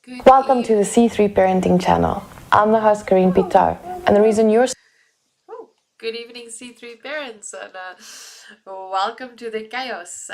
Good Welcome to the evening. C3 Parenting Channel. I'm the host, Karine Pitar, and the reason you're Oh, good evening, C3 parents, and welcome to the chaos.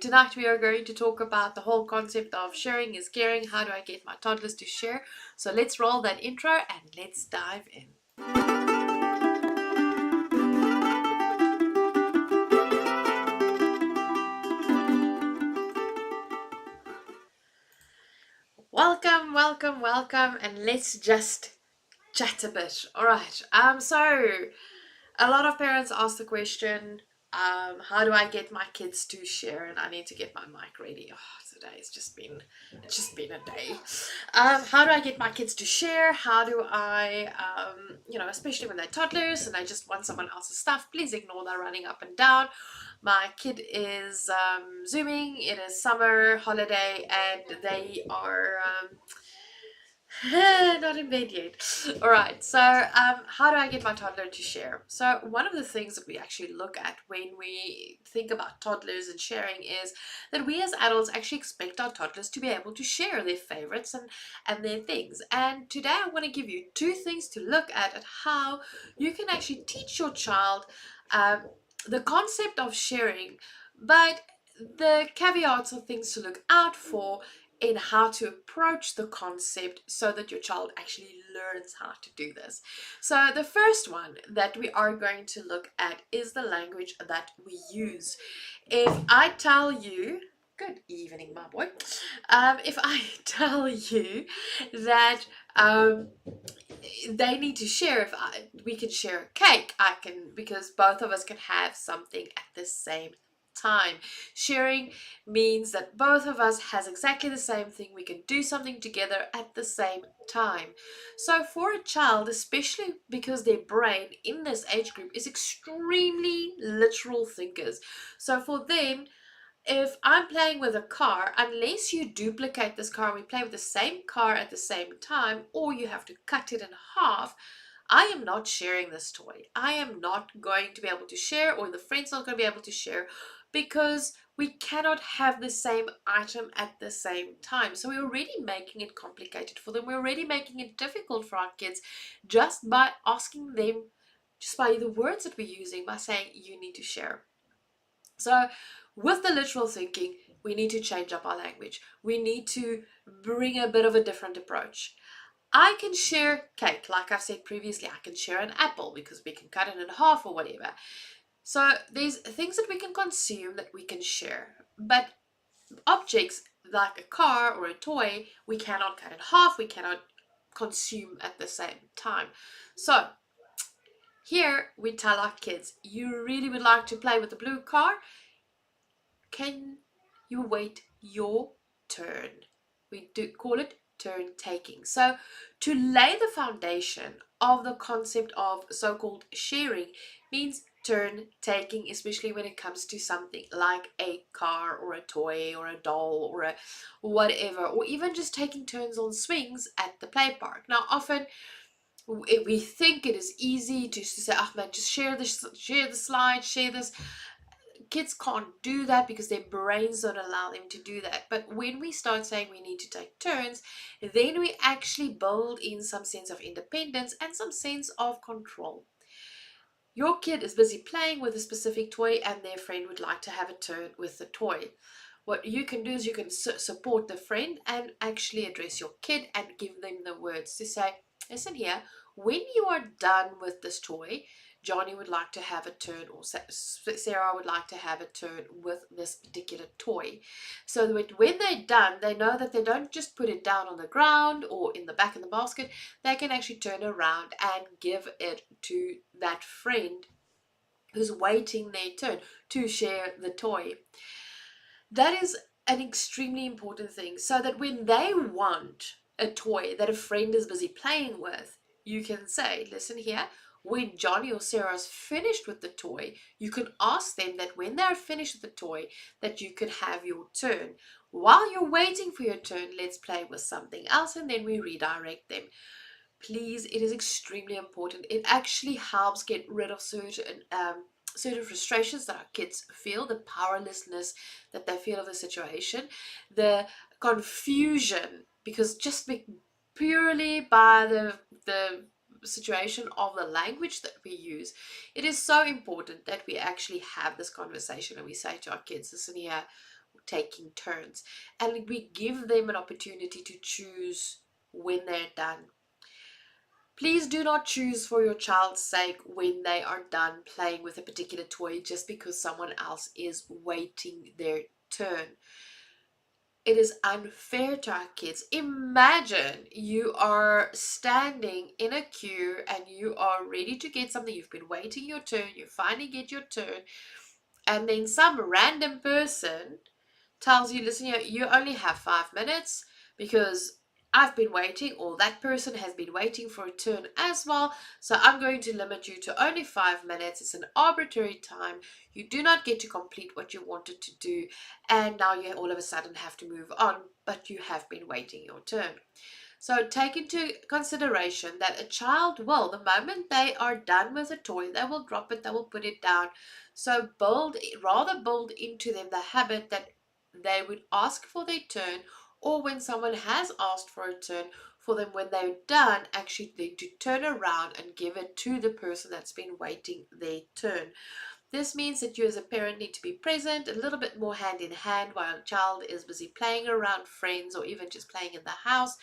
Tonight we are going to talk about the whole concept of sharing is caring. How do I get my toddlers to share? So let's roll that intro and let's dive in. Welcome, welcome, welcome, and let's just chat a bit. All right. So a lot of parents ask the question, how do I get my kids to share? And I need to get my mic ready. Oh, today it's just been a day. How do I get my kids to share? How do I, especially when they're toddlers and they just want someone else's stuff, please ignore that running up and down. My kid is zooming. It is summer holiday, and they are not in bed yet. All right. So, how do I get my toddler to share? So, one of the things that we actually look at when we think about toddlers and sharing is that we as adults actually expect our toddlers to be able to share their favorites and their things. And today, I want to give you two things to look at how you can actually teach your child the concept of sharing, but the caveats of things to look out for in how to approach the concept so that your child actually learns how to do this. So, the first one that we are going to look at is the language that we use. If I tell you, good evening, my boy. If I tell you that they need to share, we can share a cake, I can, because both of us can have something at the same time. Sharing means that both of us has exactly the same thing. We can do something together at the same time. So for a child, especially because their brain in this age group is extremely literal thinkers, so for them, if I'm playing with a car, unless you duplicate this car and we play with the same car at the same time, or you have to cut it in half, I am not sharing this toy. I am not going to be able to share, or the friend's not going to be able to share, because we cannot have the same item at the same time. So we're already making it complicated for them. We're already making it difficult for our kids just by asking them, just by the words that we're using, by saying, you need to share. So, with the literal thinking, we need to change up our language. We need to bring a bit of a different approach. I can share cake, like I've said previously. I can share an apple because we can cut it in half or whatever. So, there's things that we can consume that we can share. But objects like a car or a toy, we cannot cut in half, we cannot consume at the same time. So, here we tell our kids, you really would like to play with the blue car? Can you wait your turn? We do call it turn taking. So, to lay the foundation of the concept of so called sharing means turn taking, especially when it comes to something like a car or a toy or a doll or a whatever, or even just taking turns on swings at the play park. Now, often we think it is easy just to say, oh man, just share the slide, share this. Kids can't do that because their brains don't allow them to do that. But when we start saying we need to take turns, then we actually build in some sense of independence and some sense of control. Your kid is busy playing with a specific toy and their friend would like to have a turn with the toy. What you can do is you can support the friend and actually address your kid and give them the words to say, listen here, when you are done with this toy, Johnny would like to have a turn, or Sarah would like to have a turn with this particular toy. So that when they're done, they know that they don't just put it down on the ground or in the back of the basket. They can actually turn around and give it to that friend who's waiting their turn to share the toy. That is an extremely important thing, so that when they want a toy that a friend is busy playing with, you can say, listen here, when Johnny or Sarah's finished with the toy, you can ask them that when they're finished with the toy, that you can have your turn. While you're waiting for your turn, let's play with something else, and then we redirect them. Please, it is extremely important. It actually helps get rid of certain frustrations that our kids feel, the powerlessness that they feel of the situation, the confusion because purely by the situation of the language that we use, it is so important that we actually have this conversation and we say to our kids, listen here, we're taking turns, and we give them an opportunity to choose when they're done. Please do not choose for your child's sake when they are done playing with a particular toy just because someone else is waiting their turn. It is unfair to our kids. Imagine you are standing in a queue and you are ready to get something. You've been waiting your turn, you finally get your turn, and then some random person tells you, listen, you only have 5 minutes because I've been waiting, or that person has been waiting for a turn as well. So I'm going to limit you to only 5 minutes. It's an arbitrary time. You do not get to complete what you wanted to do. And now you all of a sudden have to move on, but you have been waiting your turn. So take into consideration that a child will, the moment they are done with a toy, they will drop it, they will put it down. So build into them the habit that they would ask for their turn, or when someone has asked for a turn, for them when they're done, actually they to turn around and give it to the person that's been waiting their turn. This means that you as a parent need to be present a little bit more hand in hand while a child is busy playing around friends or even just playing in the house.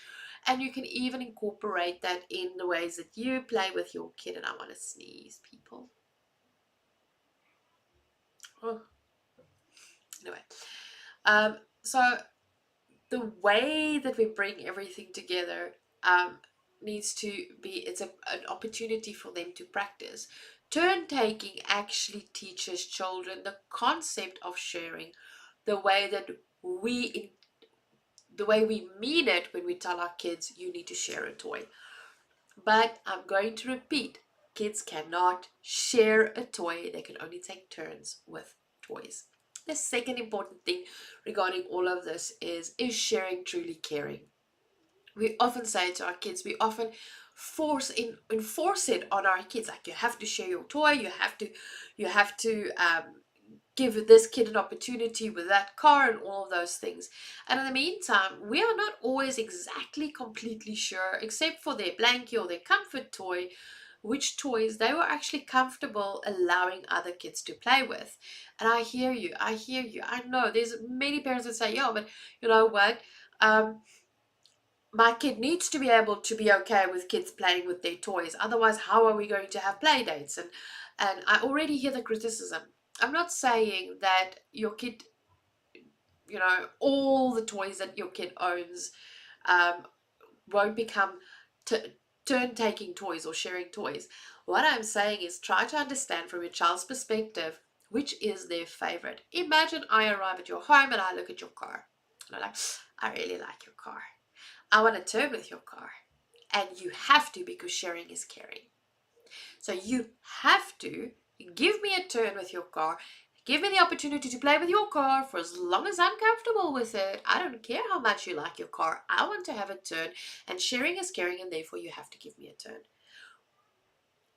And you can even incorporate that in the ways that you play with your kid. And I want to sneeze, people. Oh, anyway. So the way that we bring everything together needs to be, an opportunity for them to practice. Turn taking actually teaches children the concept of sharing, the way that we the way we mean it when we tell our kids you need to share a toy. But I'm going to repeat, kids cannot share a toy, they can only take turns with toys. The second important thing regarding all of this is sharing truly caring? We often say to our kids, we often enforce it on our kids, like you have to share your toy, you have to give this kid an opportunity with that car and all of those things. And in the meantime, we are not always exactly completely sure, except for their blankie or their comfort toy, which toys they were actually comfortable allowing other kids to play with. And I hear you, I know there's many parents that say, yeah, but you know what? My kid needs to be able to be okay with kids playing with their toys. Otherwise, how are we going to have play dates? And I already hear the criticism. I'm not saying that your kid, all the toys that your kid owns um, won't become t- turn taking toys or sharing toys. What I'm saying is try to understand from your child's perspective which is their favorite. Imagine I arrive at your home and I look at your car. And I'm like, I really like your car. I want to turn with your car. And you have to, because sharing is caring. So you have to give me a turn with your car. Give me the opportunity to play with your car for as long as I'm comfortable with it. I don't care how much you like your car. I want to have a turn. And sharing is caring, and therefore you have to give me a turn.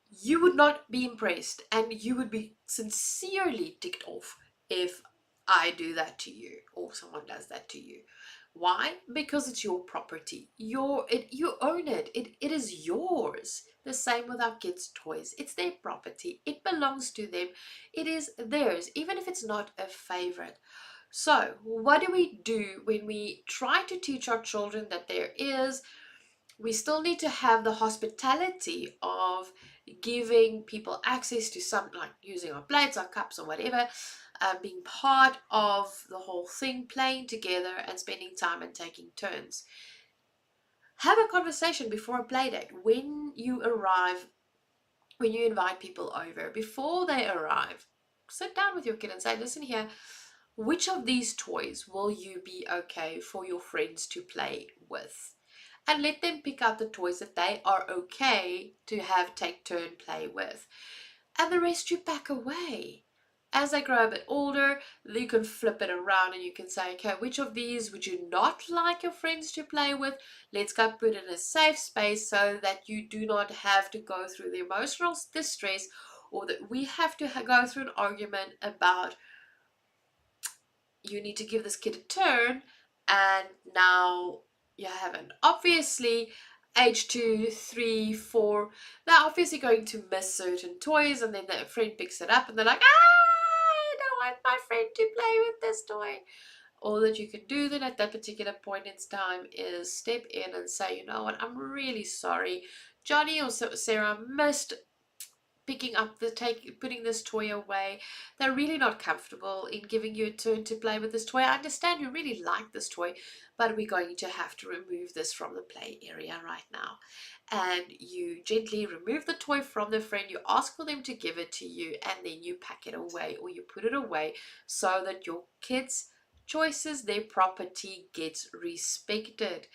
You would not be impressed and you would be sincerely ticked off if I do that to you or someone does that to you. Why? Because it's your property. You own it. It is yours. The same with our kids' toys. It's their property. It belongs to them. It is theirs, even if it's not a favorite. So, what do we do when we try to teach our children that we still need to have the hospitality of giving people access to something like using our plates, our cups, or whatever, being part of the whole thing, playing together and spending time and taking turns. Have a conversation before a play date. When you arrive, when you invite people over, before they arrive, sit down with your kid and say, listen here, which of these toys will you be okay for your friends to play with? And let them pick out the toys that they are okay to have take turn play with. And the rest you pack away. As they grow a bit older, you can flip it around and you can say, okay, which of these would you not like your friends to play with? Let's go put it in a safe space so that you do not have to go through the emotional distress, or that we have to go through an argument about you need to give this kid a turn and now You haven't. Obviously, age 2, 3, 4, they're obviously going to miss certain toys, and then their friend picks it up and they're like, I don't want my friend to play with this toy. All that you can do then at that particular point in time is step in and say, you know what, I'm really sorry. Johnny or Sarah missed picking up putting this toy away. They're really not comfortable in giving you a turn to play with this toy. I understand you really like this toy, but we're going to have to remove this from the play area right now. And you gently remove the toy from the friend, you ask for them to give it to you, and then you pack it away or you put it away so that your kids' choices, their property, gets respected.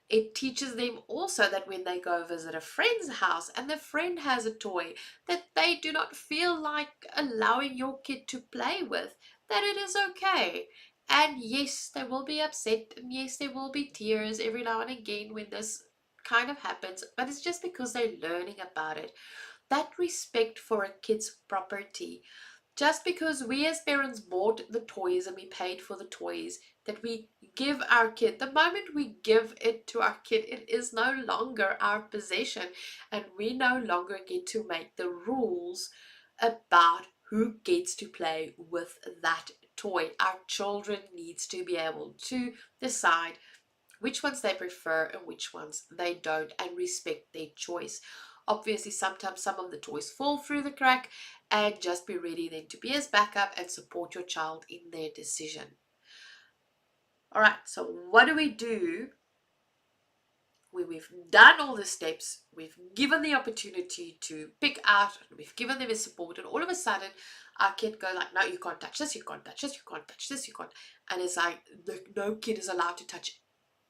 It teaches them also that when they go visit a friend's house and the friend has a toy that they do not feel like allowing your kid to play with, that it is okay. And yes, they will be upset, and yes, there will be tears every now and again when this kind of happens, but it's just because they're learning about it. That respect for a kid's property, just because we as parents bought the toys and we paid for the toys that we give our kid, the moment we give it to our kid, it is no longer our possession, and we no longer get to make the rules about who gets to play with that toy. Our children needs to be able to decide which ones they prefer and which ones they don't, and respect their choice. Obviously, sometimes some of the toys fall through the crack, and just be ready then to be as backup and support your child in their decision. All right, so what do we do when we've done all the steps, we've given the opportunity to pick out, and we've given them a support, and all of a sudden our kid go like, no, you can't touch this, you can't touch this, you can't touch this, you can't. And it's like no kid is allowed to touch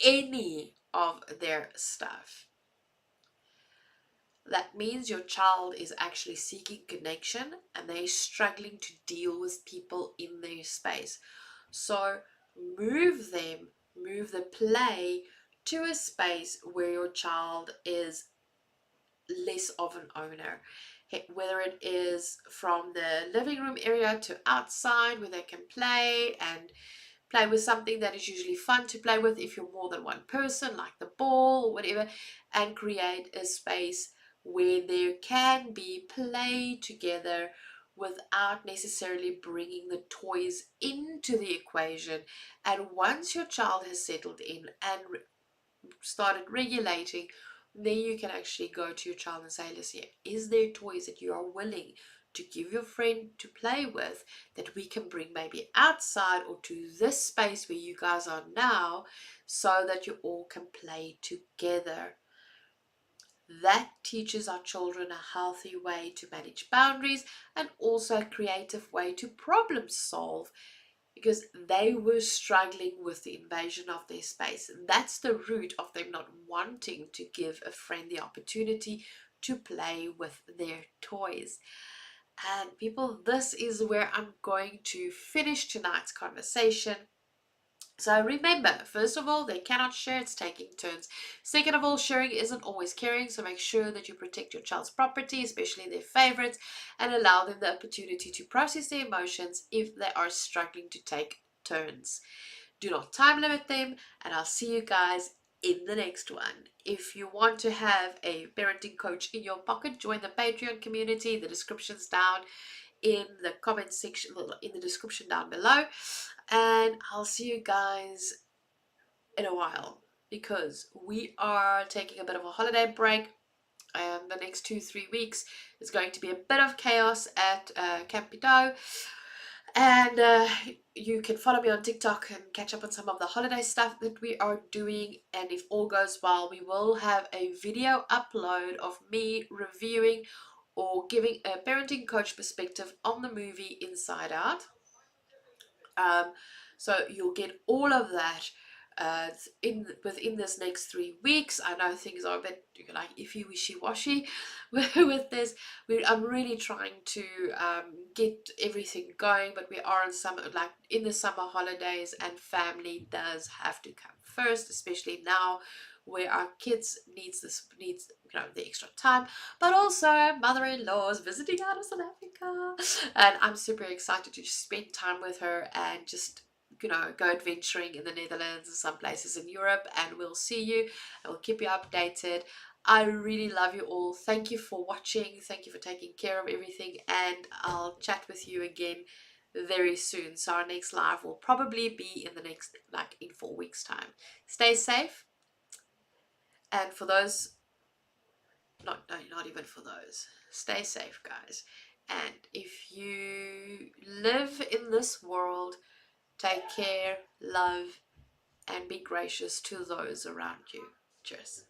any of their stuff. That means your child is actually seeking connection and they're struggling to deal with people in their space. So move them, move the play to a space where your child is less of an owner. Whether it is from the living room area to outside where they can play with something that is usually fun to play with if you're more than one person, like the ball or whatever, and create a space where there can be play together without necessarily bringing the toys into the equation. And once your child has settled in and started regulating, then you can actually go to your child and say, listen, is there toys that you are willing to give your friend to play with that we can bring maybe outside or to this space where you guys are now, so that you all can play together? That teaches our children a healthy way to manage boundaries and also a creative way to problem solve, because they were struggling with the invasion of their space. That's the root of them not wanting to give a friend the opportunity to play with their toys. And people, this is where I'm going to finish tonight's conversation. So remember, first of all, they cannot share, it's taking turns. Second of all, sharing isn't always caring, so make sure that you protect your child's property, especially their favorites, and allow them the opportunity to process their emotions if they are struggling to take turns. Do not time limit them, and I'll see you guys in the next one. If you want to have a parenting coach in your pocket, join the Patreon community. The description's down in the comment section, in the description down below. And I'll see you guys in a while, because we are taking a bit of a holiday break, and the next 2-3 weeks is going to be a bit of chaos at Camp Pido. And you can follow me on TikTok and catch up on some of the holiday stuff that we are doing. And if all goes well, we will have a video upload of me reviewing or giving a parenting coach perspective on the movie Inside Out. So you'll get all of that within this next 3 weeks. I know things are a bit like iffy, wishy-washy with this. I'm really trying to get everything going, but we are in the summer holidays, and family does have to come first, especially now where our kids needs the extra time, but also mother-in-law is visiting out of South Africa, and I'm super excited to just spend time with her and just go adventuring in the Netherlands and some places in Europe, and we'll see you and we'll keep you updated. I really love you all. Thank you for watching. Thank you for taking care of everything, and I'll chat with you again very soon. So our next live will probably be in the next, like, in 4 weeks' time. Stay safe, and for those, not even for those, stay safe, guys. And if you live in this world, take care, love, and be gracious to those around you. Cheers.